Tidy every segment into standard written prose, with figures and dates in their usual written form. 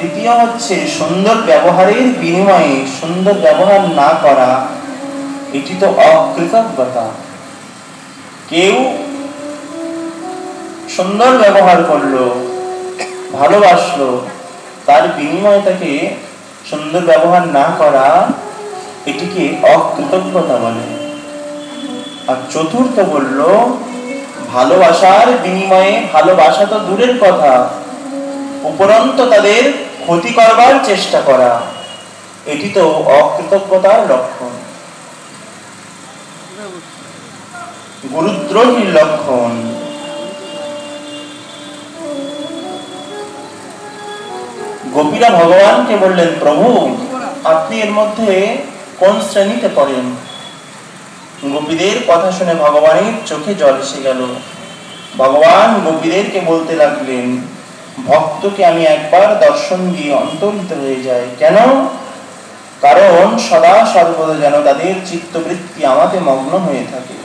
তৃতীয় হচ্ছে সুন্দর ব্যবহারের বিনিময়ে সুন্দর ব্যবহার না করা, এটি তো অকৃতজ্ঞতা। কেউ সুন্দর ব্যবহার করলো, ভালোবাসলো, তার বিনিময়ে তাকে সুন্দর ব্যবহার না করা, এটিকে অকৃতজ্ঞতা বলে। আর চতুর্থ বলল, ভালোবাসার বিনিময়ে, ভালোবাসা তো দূরের কথা, উপরন্তু তাদের ক্ষতি করবার চেষ্টা করা, এটি তো অকৃতজ্ঞতার লক্ষণ, গুরুদ্রোহীর লক্ষণ। গোপীরা ভগবানকে বললেন, প্রভু আপনি এর মধ্যে কোন শ্রেণীতে পড়েন? গোপীদের কথা শুনে ভগবানের চোখে জল এসে গেল। ভগবান গোপীদেরকে বলতে লাগলেন, ভক্তকে আমি একবার দর্শন দিয়ে অন্তর্হিত হয়ে যাই। কেন? কারণ সদা সর্বদা যেন তাদের চিত্তবৃত্তি আমাতে মগ্ন হয়ে থাকে।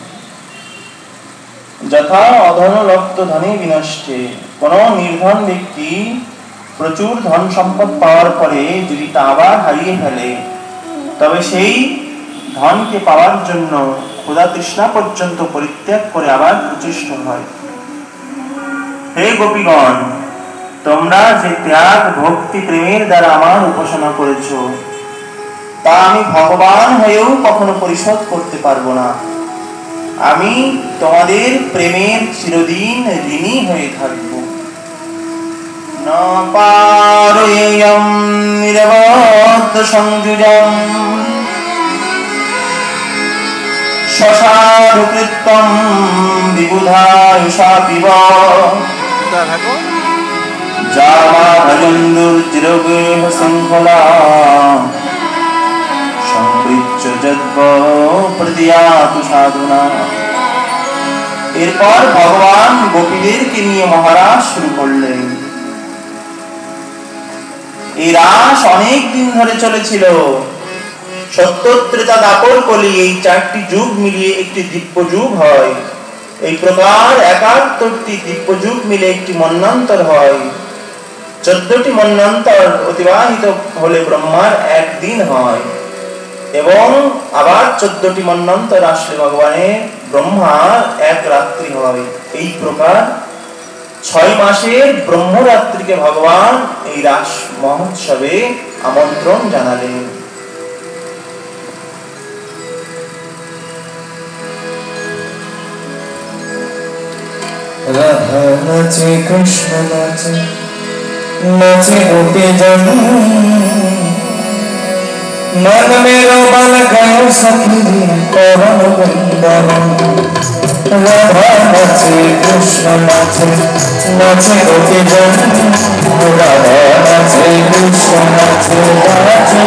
যথা অধন লপ্ত ধনে বিনষ্টে, কোন নির্ধন ব্যক্তি প্রচুর ধন সম্পদ পাওয়ার পরে যদি তা আবার হারিয়ে ফেলে, তবে সেই ধনকে পাওয়ার জন্য ক্ষুধা তৃষ্ণা পর্যন্ত পরিত্যাগ করে আবার প্রচেষ্ট হয়। হে গোপীগণ, তোমরা যে ত্যাগ ভক্তি প্রেমের দ্বারা আমার উপাসনা করেছ, তা আমি ভগবান হয়েও কখনো পরিশোধ করতে পারবো না। আমি তোমাদের প্রেমের চিরদিন ঋণী হয়ে থাকব। ন পারয়েয়ম নিরবধ সংযুজম শশাধুকৃত্যম বিবুধায়ুষাপিব জামা ভজন্দুর্চিরগেহ শৃঙ্খলা সংবৃচ্ছ যদ্ব প্রদিয়াতু সাধুনা। এরপর ভগবান গোপীদেরকে নিয়ে মহারাজ শুরু করলেন। এই রাস অনেক দিন ধরে চলেছিল। সত্য, ত্রেতা, দ্বাপর, কলি, এই চারটি যুগ মিলিয়ে একটি দিব্য যুগ হয়। এই প্রকার ৭১টি দিব্য যুগ মিলে একটি মন্বন্তর হয়। ১৪টি মন্বন্তর অতিবাহিত হলে ব্রহ্মার একদিন হয়, এবং আবার ১৪টি মন্বন্তর আসলে ভগবানের ব্রহ্মার এক রাত্রি হয়। এই প্রকার ৬ মাসের ব্রহ্মরাত্রিকে ভগবান এই রাস মহোৎসবে আমন্ত্রণ জানালেন। রাধা নাচে, কৃষ্ণ নাচে, নাচে গোপীজন, मन मेरो बन गयो सखी पवन वृंदन। राधा नाचे, कृष्ण नाचे, नाचे गोपीजन, राधा नाचे, कृष्ण नाचे, नाचे